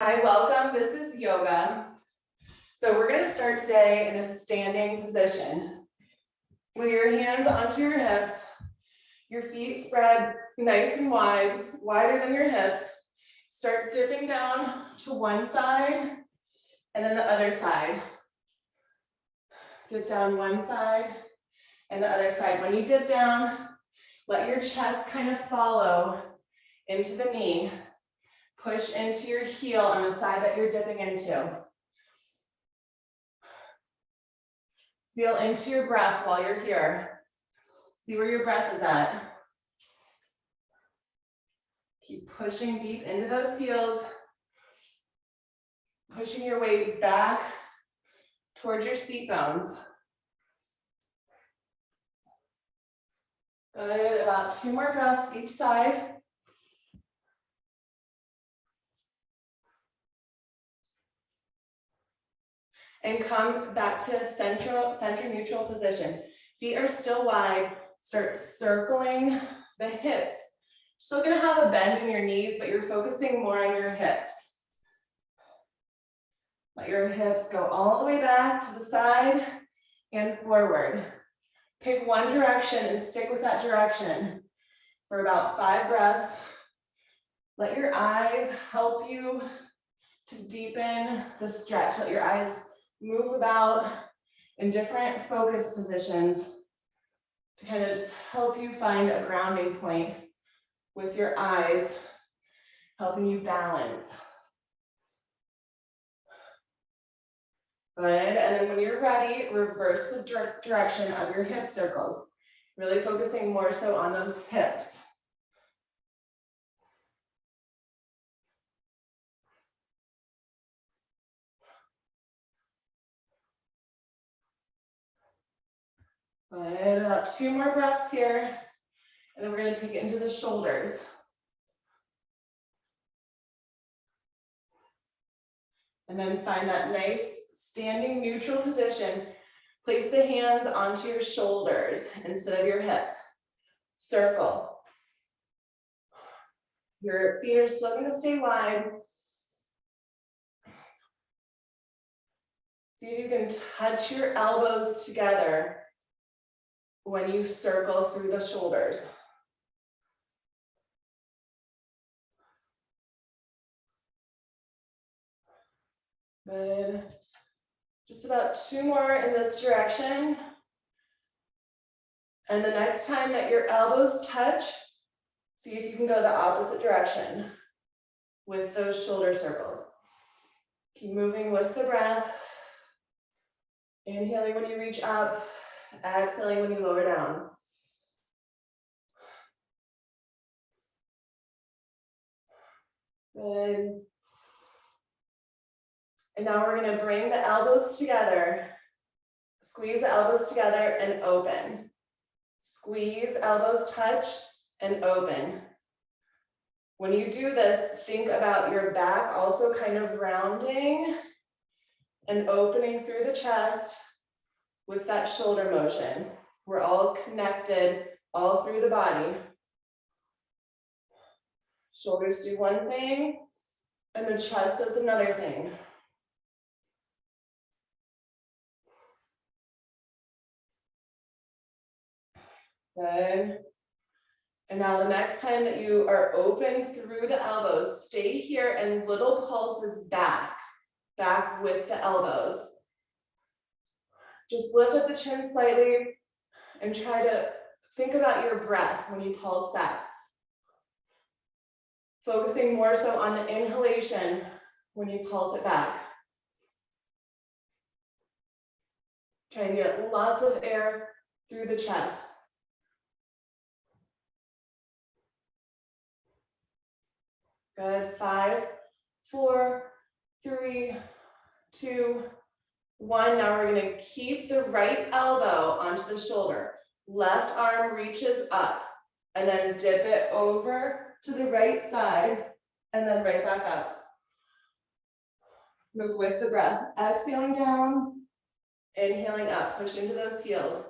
Hi, welcome. This is yoga. So we're going to start today in a standing position. With your hands onto your hips, your feet spread nice and wide, wider than your hips. Start dipping down to one side and then the other side. Dip down one side and the other side. When you dip down, let your chest kind of follow into the knee. Push into your heel on the side that you're dipping into. Feel into your breath while you're here. See where your breath is at. Keep pushing deep into those heels. Pushing your weight back towards your seat bones. Good, about 2 more breaths each side. And come back to center neutral position. Feet are still wide. Start circling the hips. Still gonna have a bend in your knees, but you're focusing more on your hips. Let your hips go all the way back to the side and forward. Pick one direction and stick with that direction for about 5 breaths. Let your eyes help you to deepen the stretch. Let your eyes move about in different focus positions to kind of just help you find a grounding point with your eyes, helping you balance. Good, and then when you're ready, reverse the direction of your hip circles, really focusing more so on those hips. Good, about 2 more breaths here, and then we're going to take it into the shoulders. And then find that nice standing neutral position. Place the hands onto your shoulders instead of your hips. Circle. Your feet are still going to stay wide. See if you can touch your elbows together when you circle through the shoulders. Good. Just about 2 more in this direction. And the next time that your elbows touch, see if you can go the opposite direction with those shoulder circles. Keep moving with the breath. Inhaling when you reach up, exhaling when you lower down. Good. And now we're going to bring the elbows together. Squeeze the elbows together and open. Squeeze, elbows touch, and open. When you do this, think about your back also kind of rounding and opening through the chest with that shoulder motion. We're all connected all through the body. Shoulders do one thing, and the chest does another thing. Good. And now the next time that you are open through the elbows, stay here and little pulses back with the elbows. Just lift up the chin slightly and try to think about your breath when you pulse that. Focusing more so on the inhalation when you pulse it back. Try to get lots of air through the chest. Good, 5, 4, 3, 2, 1. Now we're going to keep the right elbow onto the shoulder. Left arm reaches up and then dip it over to the right side and then right back up. Move with the breath. Exhaling down, inhaling up. Push into those heels.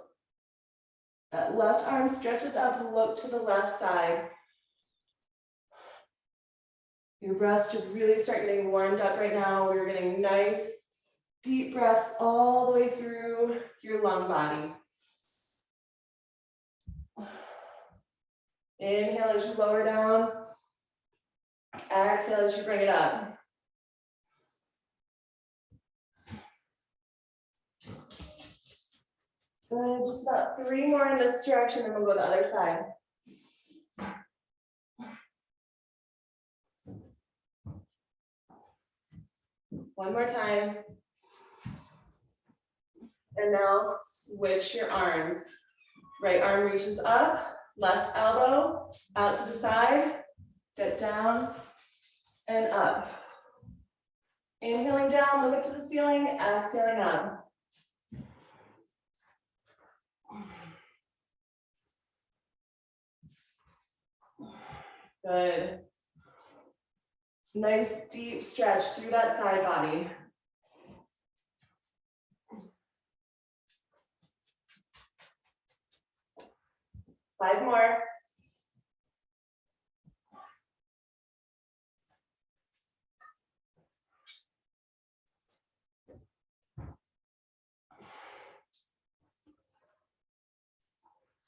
That left arm stretches up and look to the left side. Your breath should really start getting warmed up right now. We're getting nice, deep breaths all the way through your lung body. Inhale as you lower down. Exhale as you bring it up. Good, just about 3 more in this direction, and we'll go to the other side. One more time. And now switch your arms. Right arm reaches up, left elbow out to the side, dip down and up. Inhaling down, look up to the ceiling, exhaling up. Good. Nice deep stretch through that side body. Five more.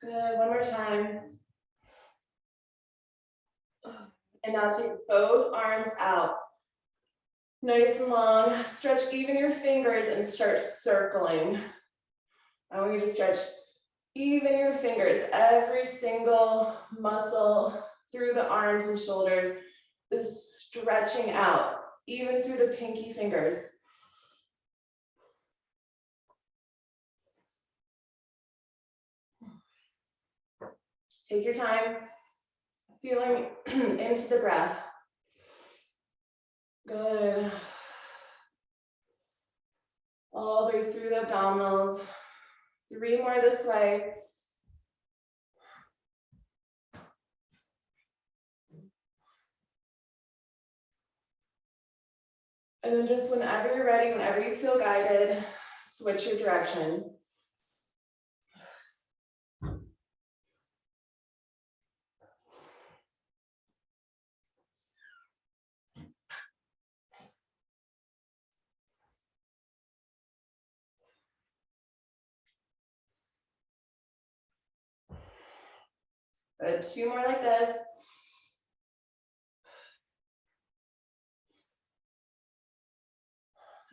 Good, one more time. And now take both arms out. Nice and long, stretch even your fingers and start circling. I want you to stretch even your fingers. Every single muscle through the arms and shoulders is stretching out, even through the pinky fingers. Take your time, feeling into the breath. Good. All the way through the abdominals. 3 more this way. And then just whenever you're ready, whenever you feel guided, switch your direction. Good, 2 more like this.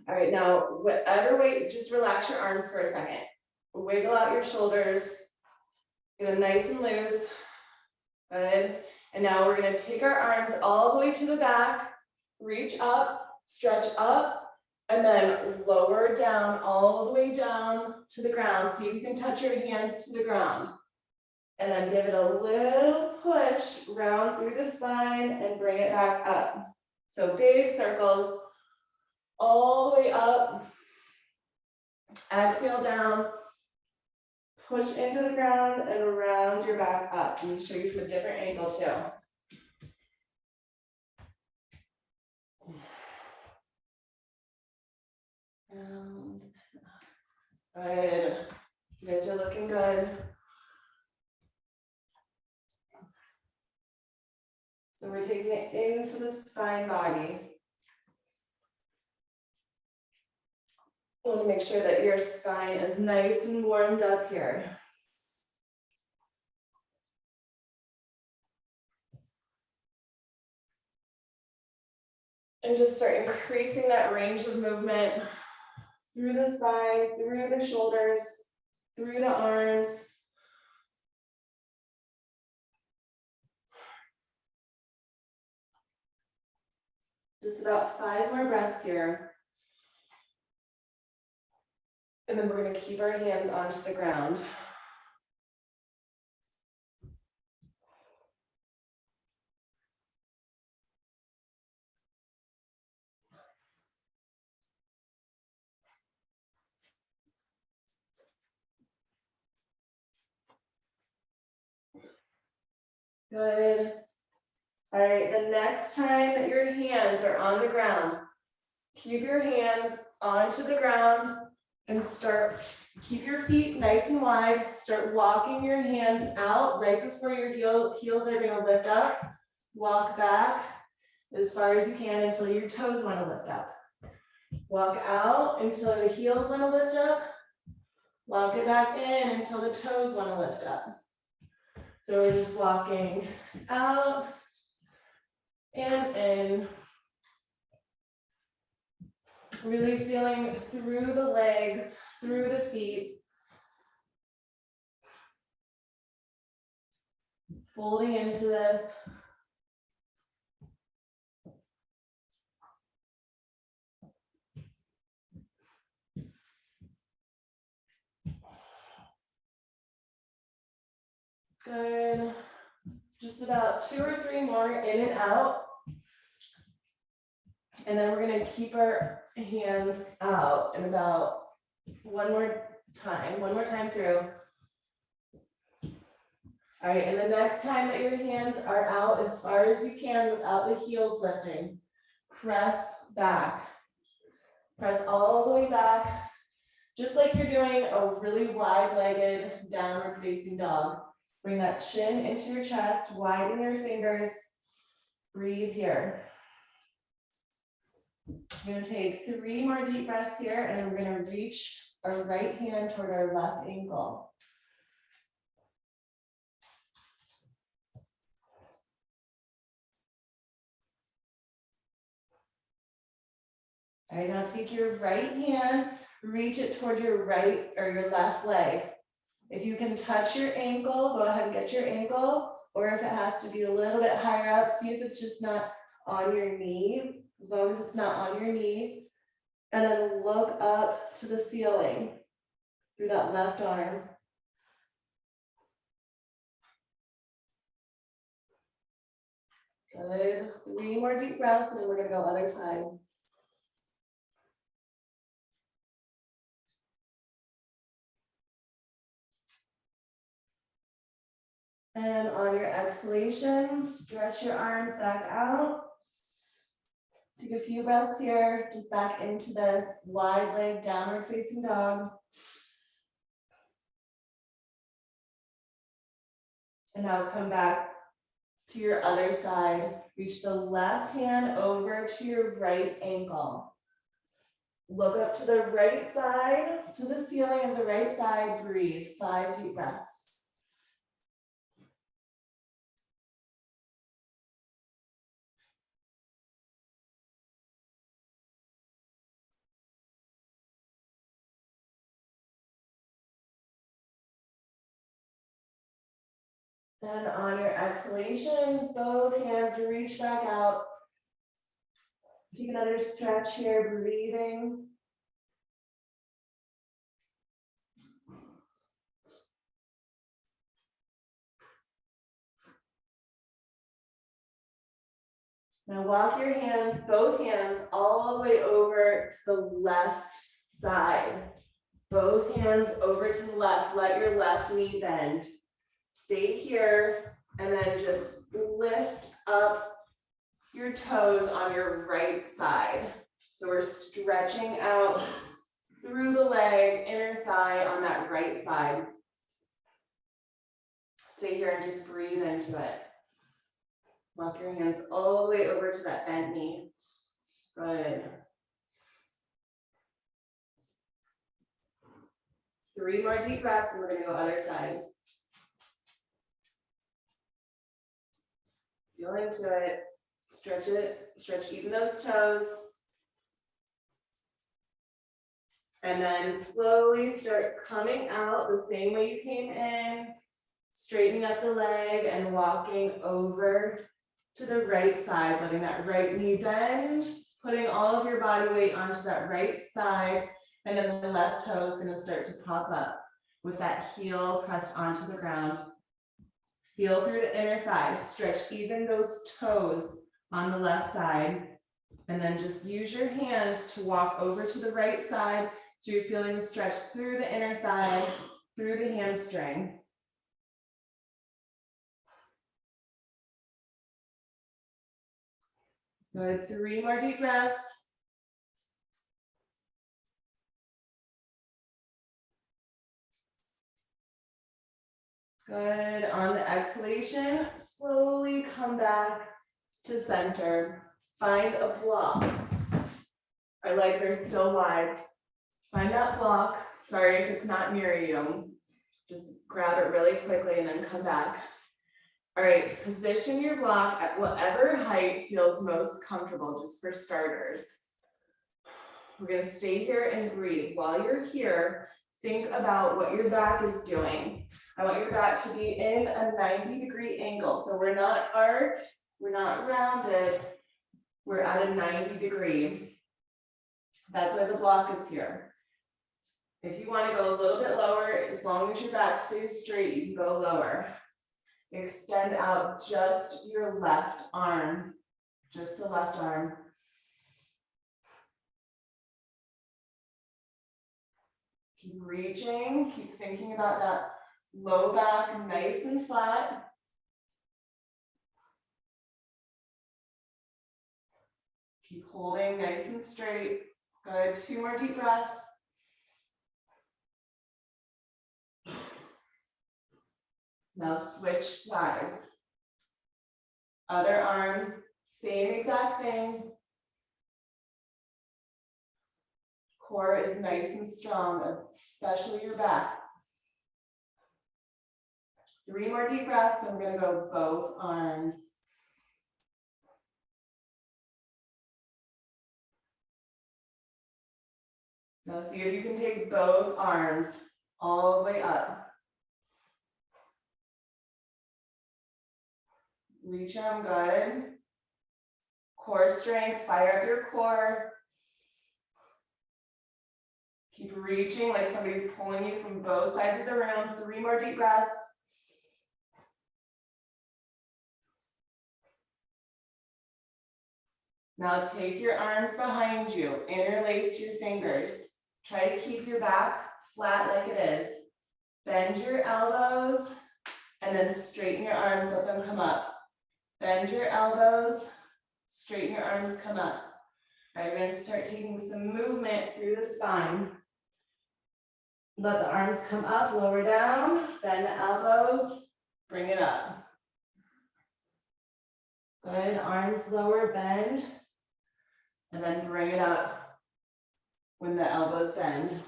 All right, now, whatever way, just relax your arms for a second. Wiggle out your shoulders. Get them nice and loose. Good. And now we're gonna take our arms all the way to the back, reach up, stretch up, and then lower down, all the way down to the ground. See if you can touch your hands to the ground. And then give it a little push round through the spine and bring it back up. So big circles, all the way up. Exhale down. Push into the ground and round your back up. Let me show you from a different angle too. Round. Good. You guys are looking good. So we're taking it into the spine body. I want to make sure that your spine is nice and warmed up here. And just start increasing that range of movement through the spine, through the shoulders, through the arms. Just about 5 more breaths here. And then we're going to keep our hands onto the ground. Good. All right, the next time that your hands are on the ground, keep your hands onto the ground and keep your feet nice and wide. Start walking your hands out right before your heels are gonna lift up. Walk back as far as you can until your toes want to lift up. Walk out until the heels want to lift up. Walk it back in until the toes want to lift up. So we're just walking out and in. Really feeling through the legs, through the feet. Folding into this. Good. Just about 2 or 3 more in and out. And then we're going to keep our hands out and about one more time through. All right, and the next time that your hands are out as far as you can without the heels lifting, press back. Press all the way back, just like you're doing a really wide-legged downward facing dog. Bring that chin into your chest, widen your fingers, breathe here. We're going to take 3 more deep breaths here, and then we're going to reach our right hand toward our left ankle. All right, now take your right hand, reach it toward your right or your left leg. If you can touch your ankle, go ahead and get your ankle, or if it has to be a little bit higher up, see if it's just not on your knee, as long as it's not on your knee. And then look up to the ceiling through that left arm. Good, 3 more deep breaths, and then we're gonna go other side. And on your exhalation, stretch your arms back out. Take a few breaths here, just back into this wide leg downward facing dog. And now come back to your other side. Reach the left hand over to your right ankle. Look up to the right side, to the ceiling of the right side. Breathe, 5 deep breaths. And on your exhalation, both hands reach back out. Take another stretch here, breathing. Now walk your hands, both hands, all the way over to the left side. Both hands over to the left. Let your left knee bend. Stay here and then just lift up your toes on your right side. So we're stretching out through the leg, inner thigh on that right side. Stay here and just breathe into it. Walk your hands all the way over to that bent knee. Good. 3 more deep breaths and we're gonna go other side. Feel into it, stretch even those toes. And then slowly start coming out the same way you came in, straightening up the leg and walking over to the right side, letting that right knee bend, putting all of your body weight onto that right side, and then the left toe is going to start to pop up with that heel pressed onto the ground. Feel through the inner thighs, stretch even those toes on the left side, and then just use your hands to walk over to the right side so you're feeling the stretch through the inner thigh, through the hamstring. Good, 3 more deep breaths. Good, on the exhalation, slowly come back to center. Find a block. Our legs are still wide. Find that block. Sorry if it's not near you. Just grab it really quickly and then come back. All right, position your block at whatever height feels most comfortable, just for starters. We're gonna stay here and breathe. While you're here, think about what your back is doing. I want your back to be in a 90-degree angle. So we're not arched, we're not rounded, we're at a 90-degree. That's why the block is here. If you want to go a little bit lower, as long as your back stays straight, you can go lower. Extend out just your left arm, just the left arm. Keep reaching, keep thinking about that low back, nice and flat. Keep holding nice and straight. Good, 2 more deep breaths. Now switch sides. Other arm, same exact thing. Core is nice and strong, especially your back. 3 more deep breaths, and we're gonna go both arms. Now see if you can take both arms all the way up. Reach them, good. Core strength, fire up your core. Keep reaching like somebody's pulling you from both sides of the room. 3 more deep breaths. Now take your arms behind you, interlace your fingers. Try to keep your back flat like it is. Bend your elbows and then straighten your arms, let them come up. Bend your elbows, straighten your arms, come up. All right, we're gonna start taking some movement through the spine. Let the arms come up, lower down, bend the elbows, bring it up. Good, arms lower, bend, and then bring it up when the elbows bend.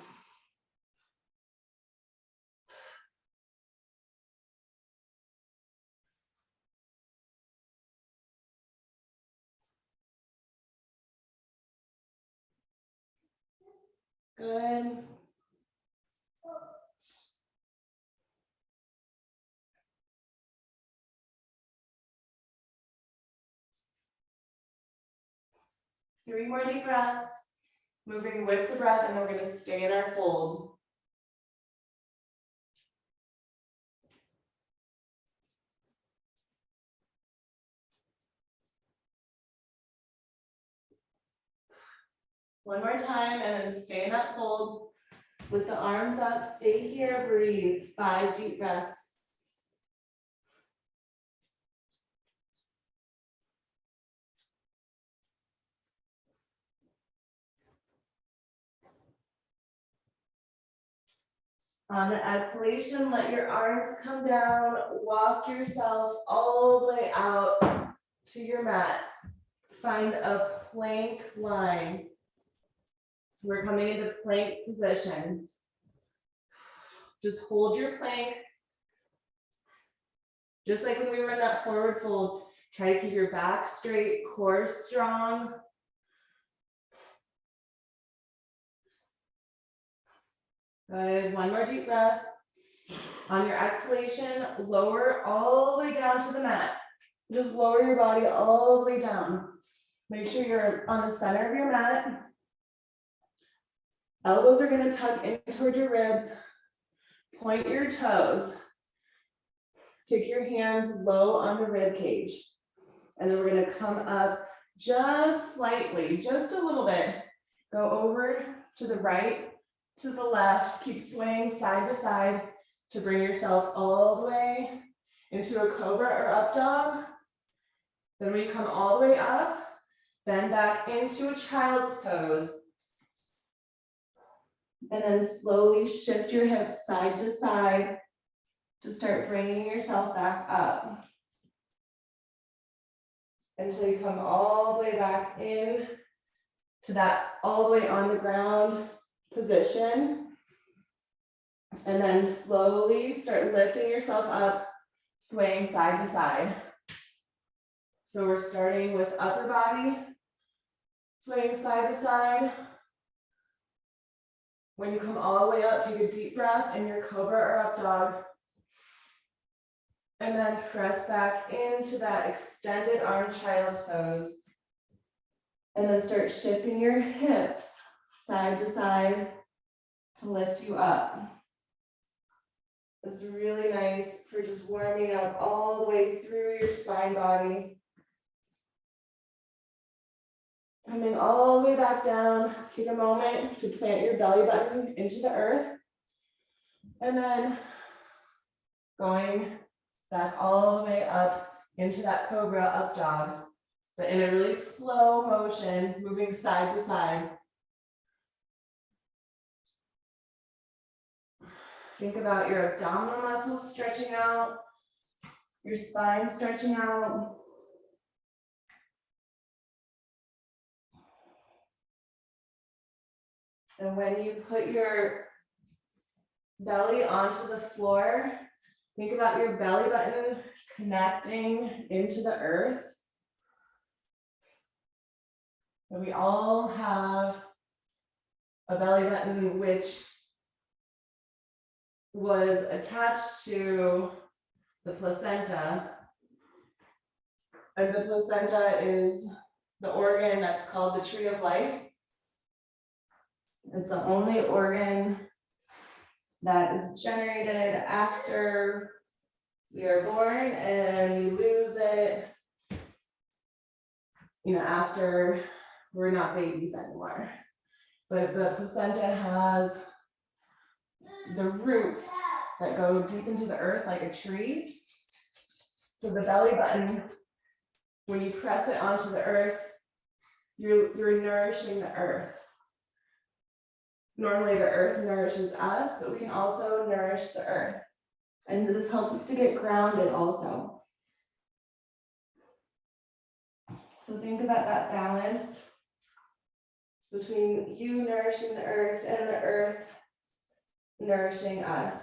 Good. Three more deep breaths, moving with the breath, and then we're going to stay in our fold. One more time, and then stay in that fold. With the arms up, stay here, breathe. 5 deep breaths. On the exhalation, let your arms come down, walk yourself all the way out to your mat. Find a plank line. We're coming into plank position. Just hold your plank. Just like when we were in that forward fold, try to keep your back straight, core strong. Good, one more deep breath. On your exhalation, lower all the way down to the mat. Just lower your body all the way down. Make sure you're on the center of your mat. Elbows are going to tuck in toward your ribs. Point your toes. Take your hands low on the rib cage. And then we're going to come up just slightly, just a little bit. Go over to the right, to the left. Keep swaying side to side to bring yourself all the way into a cobra or up dog. Then when you come all the way up, bend back into a child's pose. And then slowly shift your hips side to side to start bringing yourself back up. until you come all the way back in to that all the way on the ground position. And then slowly start lifting yourself up, swaying side to side. So we're starting with upper body, swaying side to side. When you come all the way up, take a deep breath in your cobra or up dog. And then press back into that extended arm child's pose. And then start shifting your hips side to side to lift you up. It's really nice for just warming up all the way through your spine body. Coming all the way back down, take a moment to plant your belly button into the earth. And then going back all the way up into that cobra up dog, but in a really slow motion, moving side to side. Think about your abdominal muscles stretching out, your spine stretching out. And when you put your belly onto the floor, think about your belly button connecting into the earth. And we all have a belly button which was attached to the placenta. And the placenta is the organ that's called the tree of life. It's the only organ that is generated after we are born, and we lose it, after we're not babies anymore. But the placenta has the roots that go deep into the earth like a tree. So the belly button, when you press it onto the earth, you're nourishing the earth. Normally the earth nourishes us, but we can also nourish the earth. And this helps us to get grounded also. So think about that balance between you nourishing the earth and the earth nourishing us.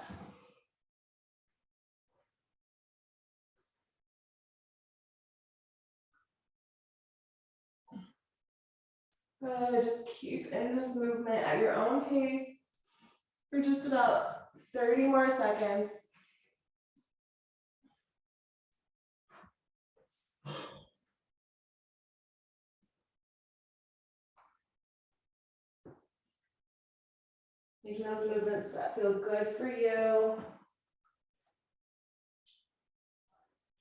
Good, just keep in this movement at your own pace for just about 30 more seconds. Making those movements that feel good for you.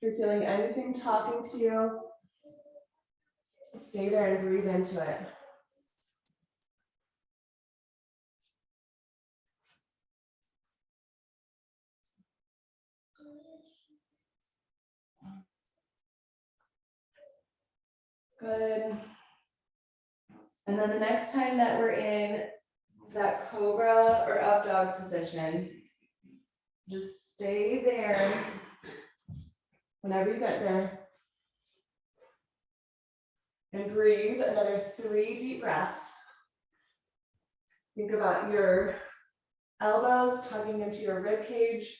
If you're feeling anything talking to you, stay there and breathe into it. Good. And then the next time that we're in that cobra or up dog position, just stay there whenever you get there. And breathe another 3 deep breaths. Think about your elbows tugging into your rib cage,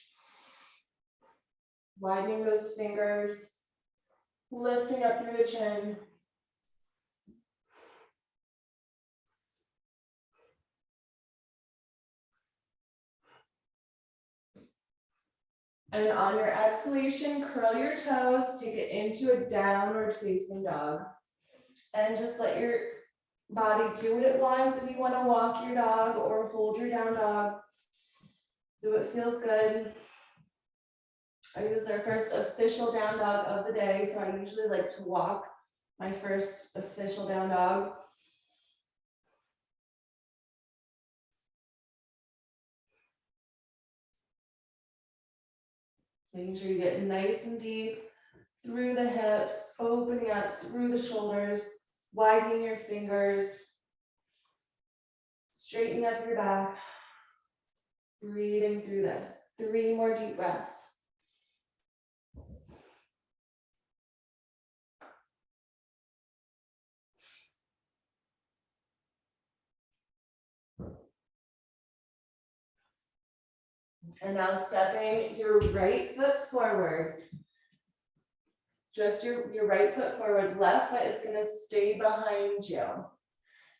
widening those fingers, lifting up through the chin. And on your exhalation, curl your toes, take it into a downward facing dog. And just let your body do what it wants. If you want to walk your dog or hold your down dog, do what feels good. This is our first official down dog of the day, so I usually like to walk my first official down dog. So making sure you get nice and deep through the hips, opening up through the shoulders, widening your fingers, straightening up your back, breathing through this. 3 more deep breaths. And now stepping your right foot forward. Just your right foot forward, left foot is gonna stay behind you.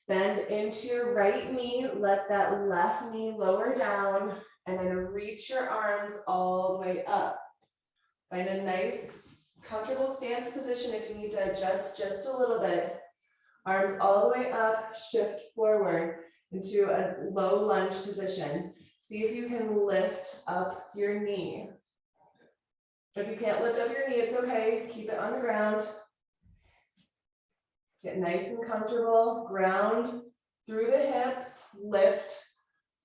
Bend into your right knee, let that left knee lower down, and then reach your arms all the way up. Find a nice, comfortable stance position if you need to adjust just a little bit. Arms all the way up, shift forward into a low lunge position. See if you can lift up your knee. If you can't lift up your knee, it's okay. Keep it on the ground. Get nice and comfortable. Ground through the hips, lift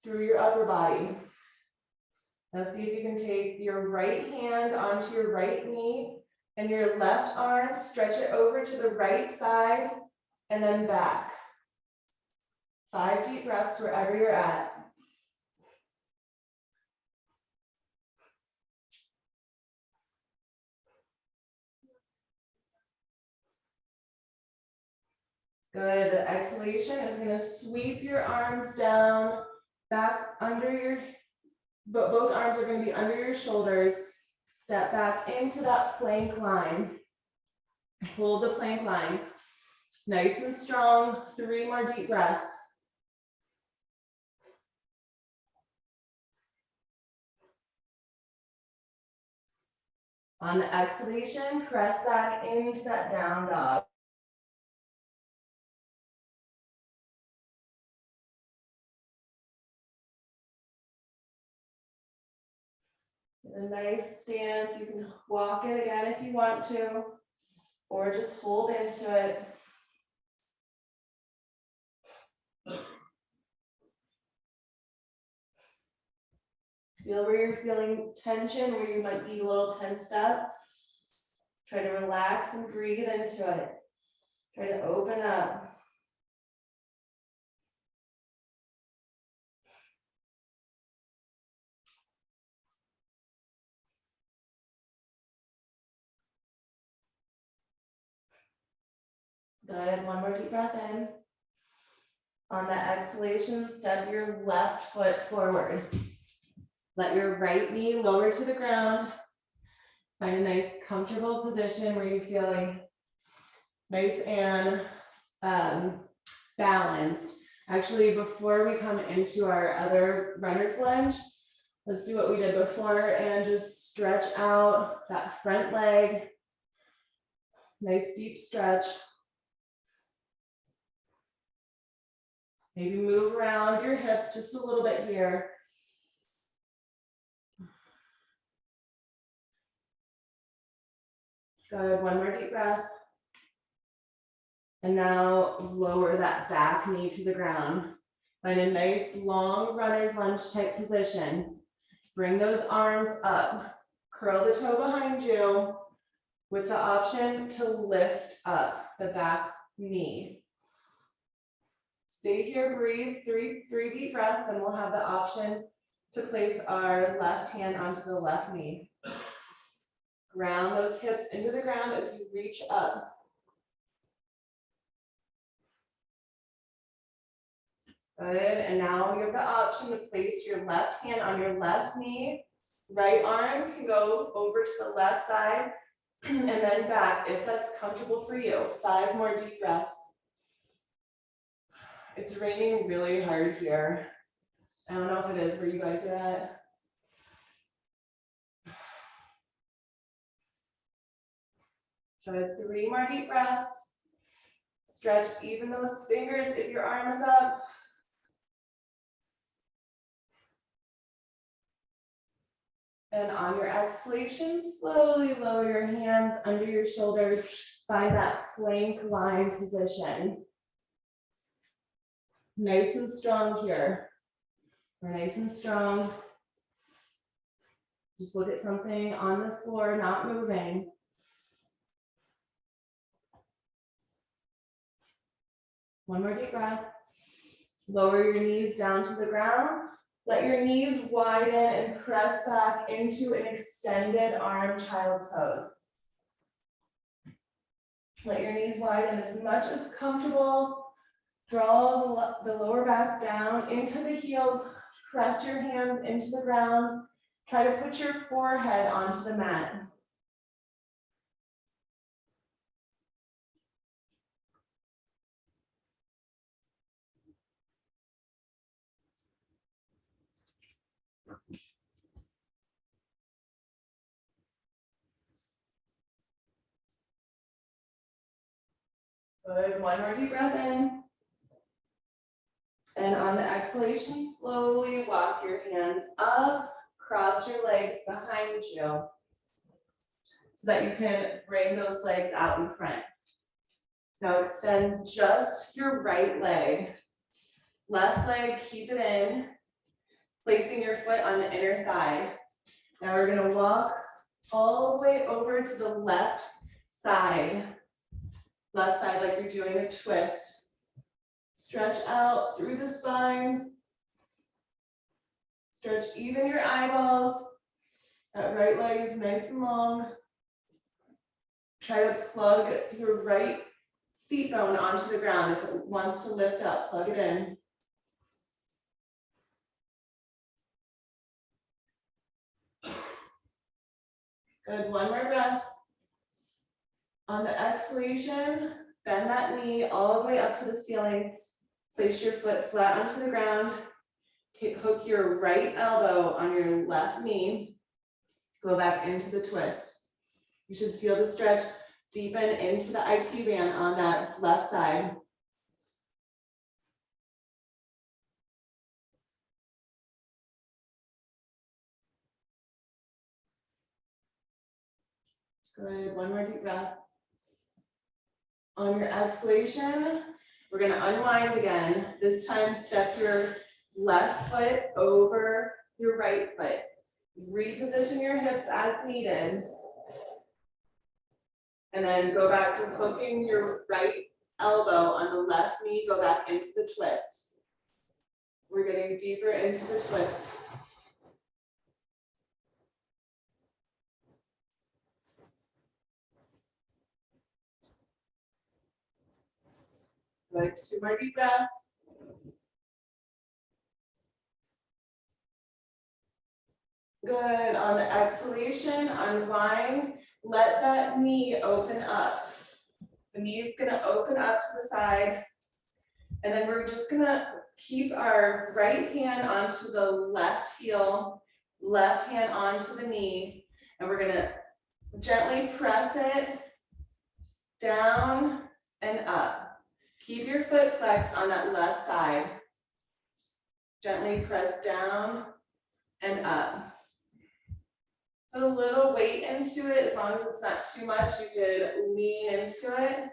through your upper body. Now see if you can take your right hand onto your right knee and your left arm, stretch it over to the right side and then back. 5 deep breaths wherever you're at. Good. The exhalation is going to sweep your arms down, back under your, but both arms are going to be under your shoulders. Step back into that plank line. Hold the plank line. Nice and strong. 3 more deep breaths. On the exhalation, press back into that down dog. A nice stance. You can walk it again if you want to, or just hold into it. Feel where you're feeling tension, where you might be a little tensed up. Try to relax and breathe into it. Try to open up. Good. One more deep breath in. On the exhalation, step your left foot forward. Let your right knee lower to the ground. Find a nice comfortable position where you're feeling nice and balanced. Actually, before we come into our other runner's lunge, let's do what we did before and just stretch out that front leg. Nice deep stretch. Maybe move around your hips just a little bit here. Good, one more deep breath. And now lower that back knee to the ground. Find a nice long runner's lunge type position. Bring those arms up. Curl the toe behind you with the option to lift up the back knee. Stay here, breathe, three deep breaths, and we'll have the option to place our left hand onto the left knee. Ground those hips into the ground as you reach up. Good, and now you have the option to place your left hand on your left knee. Right arm can go over to the left side and then back if that's comfortable for you. 5 more deep breaths. It's raining really hard here. I don't know if it is where you guys are at. Try 3 more deep breaths. Stretch even those fingers if your arm is up. And on your exhalation, slowly lower your hands under your shoulders. Find that plank line position. Nice and strong here. We're nice and strong. Just look at something on the floor, not moving. One more deep breath. Lower your knees down to the ground. Let your knees widen and press back into an extended arm child's pose. Let your knees widen as much as comfortable. Draw the lower back down into the heels. Press your hands into the ground. Try to put your forehead onto the mat. Good, one more deep breath in. And on the exhalation, slowly walk your hands up, cross your legs behind you so that you can bring those legs out in front. Now extend just your right leg. Left leg, keep it in, placing your foot on the inner thigh. Now we're gonna walk all the way over to the left side. Left side like you're doing a twist. Stretch out through the spine. Stretch even your eyeballs. That right leg is nice and long. Try to plug your right seat bone onto the ground. If it wants to lift up, plug it in. Good, one more breath. On the exhalation, bend that knee all the way up to the ceiling. Place your foot flat onto the ground. Hook your right elbow on your left knee. Go back into the twist. You should feel the stretch deepen into the IT band on that left side. Good, one more deep breath. On your exhalation, we're gonna unwind again. This time, step your left foot over your right foot. Reposition your hips as needed. And then go back to hooking your right elbow on the left knee, go back into the twist. We're getting deeper into the twist. Good, 2 more deep breaths. Good, on the exhalation, unwind, let that knee open up. The knee is gonna open up to the side. And then we're just gonna keep our right hand onto the left heel, left hand onto the knee, and we're gonna gently press it down and up. Keep your foot flexed on that left side. Gently press down and up. Put a little weight into it, as long as it's not too much, you could lean into it.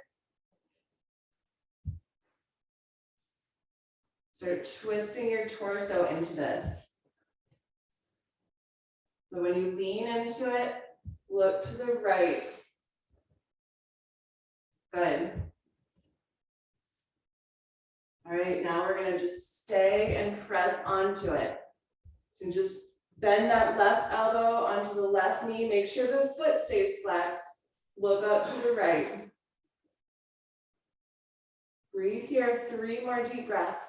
Start twisting your torso into this. So when you lean into it, look to the right. Good. All right, now we're gonna just stay and press onto it. And just bend that left elbow onto the left knee. Make sure the foot stays flexed. Look up to the right. Breathe here, 3 more deep breaths.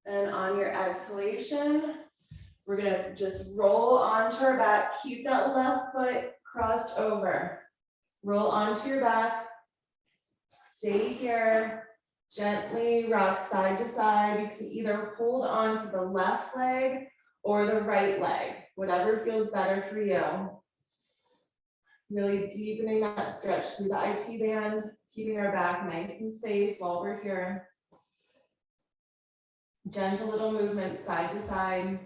And on your exhalation, we're gonna just roll onto our back. Keep that left foot crossed over. Roll onto your back. Stay here. Gently rock side to side. You can either hold on to the left leg or the right leg, whatever feels better for you. Really deepening that stretch through the IT band, keeping our back nice and safe while we're here. Gentle little movements side to side.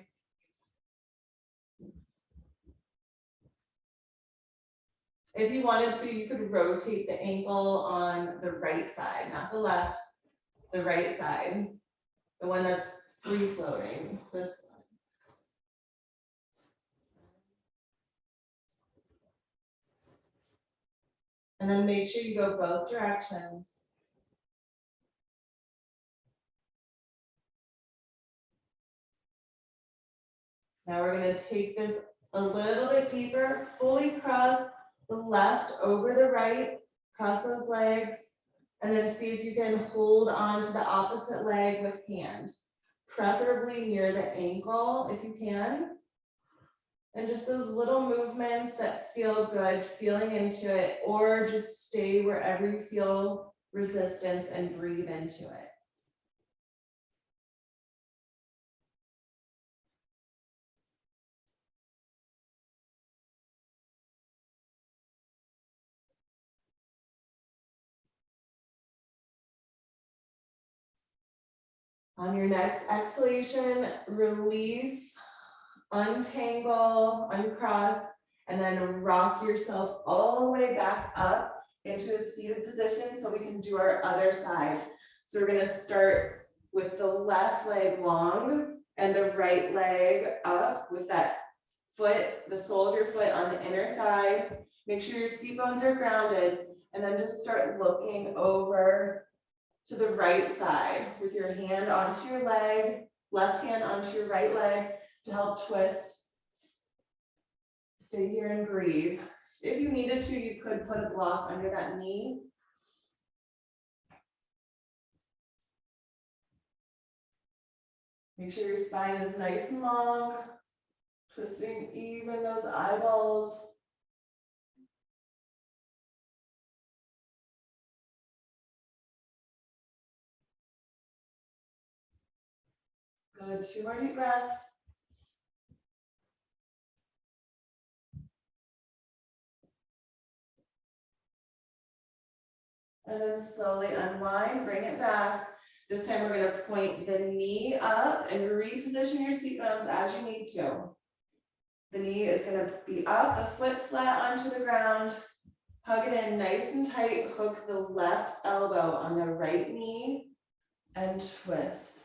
If you wanted to, you could rotate the ankle on the right side, not the left, the right side, the one that's free floating, this one. And then make sure you go both directions. Now we're gonna take this a little bit deeper, fully cross, the left over the right, cross those legs, and then see if you can hold on to the opposite leg with hand, preferably near the ankle if you can. And just those little movements that feel good, feeling into it, or just stay wherever you feel resistance and breathe into it. On your next exhalation, release, untangle, uncross, and then rock yourself all the way back up into a seated position so we can do our other side. So we're gonna start with the left leg long and the right leg up with that foot, the sole of your foot on the inner thigh. Make sure your seat bones are grounded, and then just start looking over to the right side with your hand onto your leg, left hand onto your right leg to help twist. Stay here and breathe. If you needed to, you could put a block under that knee. Make sure your spine is nice and long, twisting even those eyeballs. Good, 2 more deep breaths. And then slowly unwind, bring it back. This time we're gonna point the knee up and reposition your seat bones as you need to. The knee is gonna be up, the foot flat onto the ground. Hug it in nice and tight, hook the left elbow on the right knee and twist.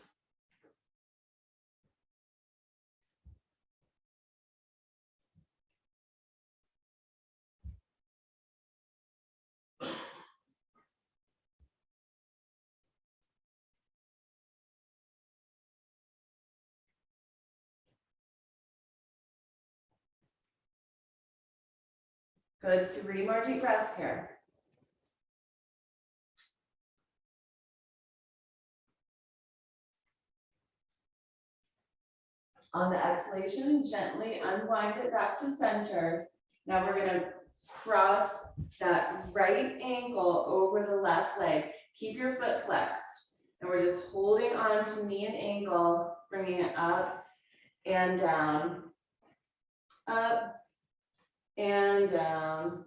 Good, 3 more deep breaths here. On the exhalation, gently unwind it back to center. Now we're gonna cross that right ankle over the left leg. Keep your foot flexed. And we're just holding on to knee and ankle, bringing it up and down, up and down.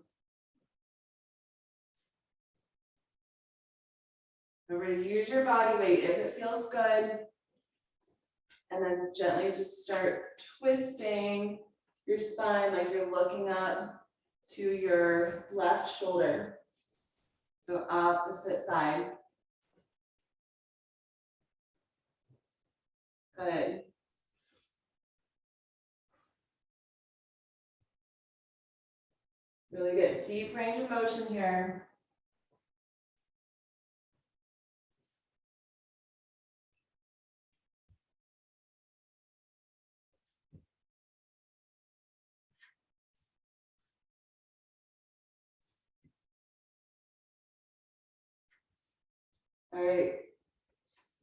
Remember to use your body weight if it feels good. And then gently just start twisting your spine like you're looking up to your left shoulder. So opposite side. Good. Really get deep range of motion here. All right.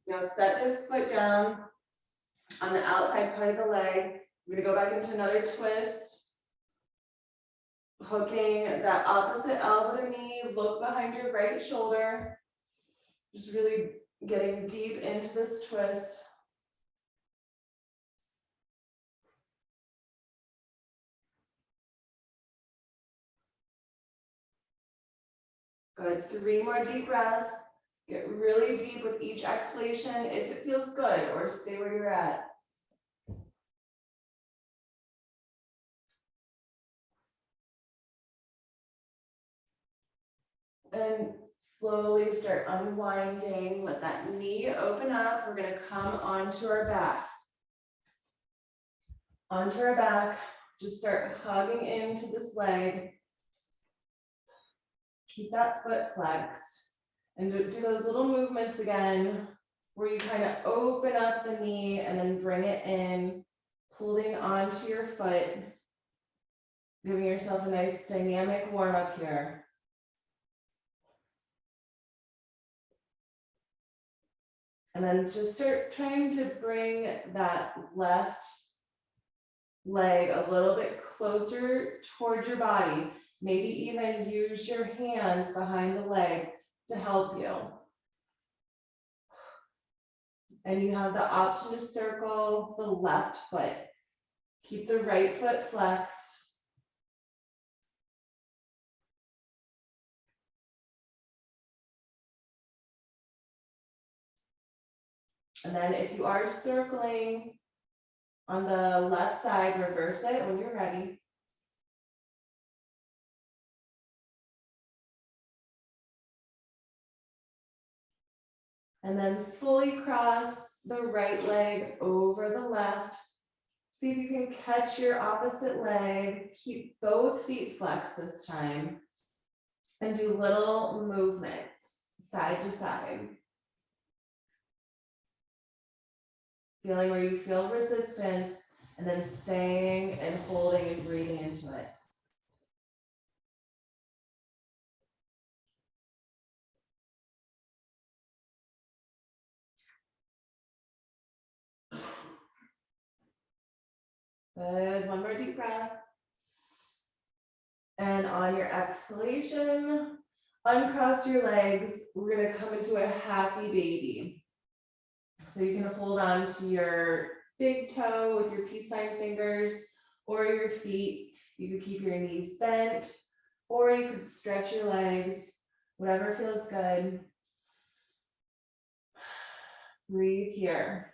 Now set this foot down on the outside part of the leg. We're gonna go back into another twist. Hooking that opposite elbow to knee, look behind your right shoulder. Just really getting deep into this twist. Good, 3 more deep breaths. Get really deep with each exhalation if it feels good, or stay where you're at. And slowly start unwinding, let that knee open up. We're gonna come onto our back. Onto our back, just start hugging into this leg. Keep that foot flexed. And do those little movements again, where you kind of open up the knee and then bring it in, holding onto your foot. Giving yourself a nice dynamic warm up here. And then just start trying to bring that left leg a little bit closer towards your body. Maybe even use your hands behind the leg to help you. And you have the option to circle the left foot. Keep the right foot flexed. And then if you are circling on the left side, reverse it when you're ready. And then fully cross the right leg over the left. See if you can catch your opposite leg. Keep both feet flexed this time. And do little movements side to side. Feeling where you feel resistance and then staying and holding and breathing into it. Good, one more deep breath. And on your exhalation, uncross your legs. We're gonna come into a happy baby. So you can hold on to your big toe with your peace sign fingers or your feet. You could keep your knees bent, or you could stretch your legs, whatever feels good. Breathe here.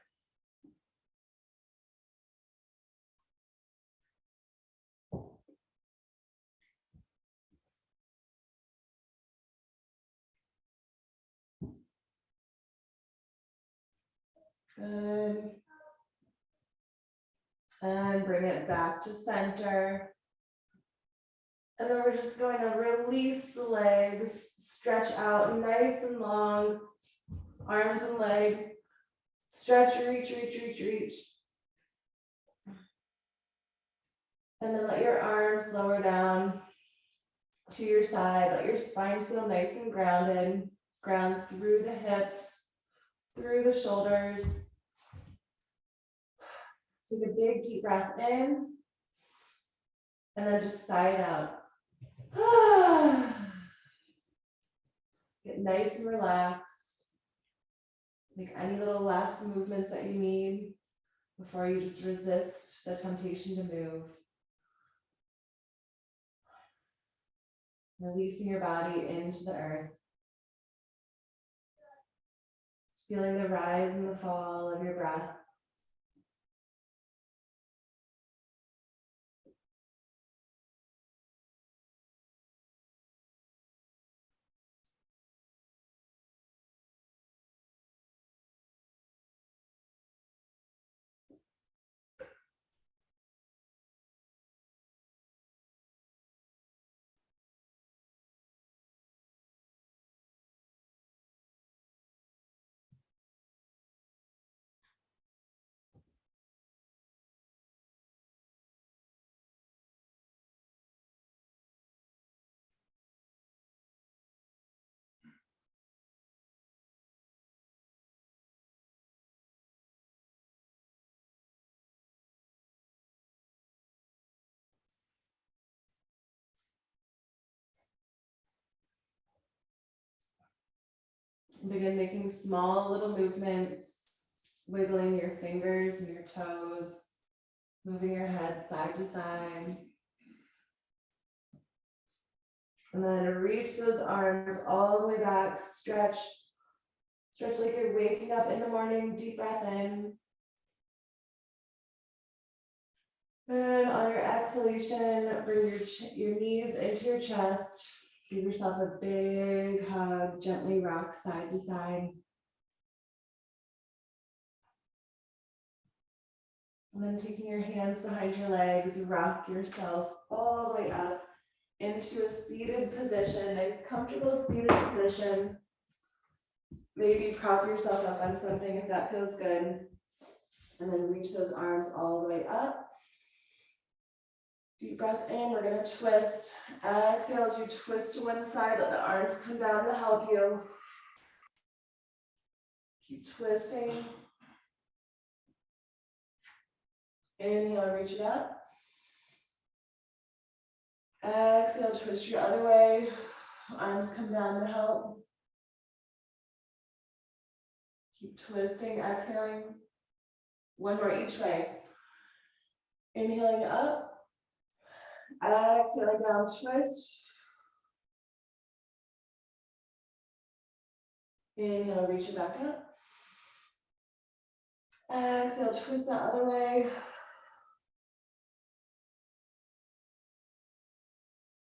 Good. And bring it back to center. And then we're just going to release the legs, stretch out nice and long, arms and legs, stretch, reach, reach, reach, reach. And then let your arms lower down to your side. Let your spine feel nice and grounded. Ground through the hips, through the shoulders. Take a big deep breath in, and then just sigh it out. Get nice and relaxed. Make any little last movements that you need before you just resist the temptation to move. Releasing your body into the earth. Feeling the rise and the fall of your breath. Begin making small little movements, wiggling your fingers and your toes, moving your head side to side. And then reach those arms all the way back, stretch. Stretch like you're waking up in the morning, deep breath in. And on your exhalation, bring your knees into your chest. Give yourself a big hug, gently rock side to side. And then taking your hands behind your legs, rock yourself all the way up into a seated position, nice comfortable seated position. Maybe prop yourself up on something if that feels good. And then reach those arms all the way up. Deep breath in, we're gonna twist. Exhale as you twist to one side, let the arms come down to help you. Keep twisting. Inhale, reach it up. Exhale, twist your other way. Arms come down to help. Keep twisting, exhaling. One more each way. Inhaling up. Exhaling down, twist. Inhale, reach it back up. Exhale, twist the other way.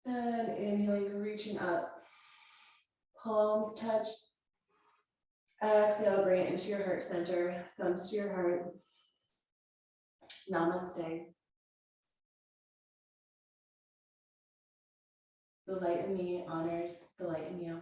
And inhaling, reaching up. Palms touch. Exhale, bring it into your heart center. Thumbs to your heart. Namaste. The light in me honors the light in you.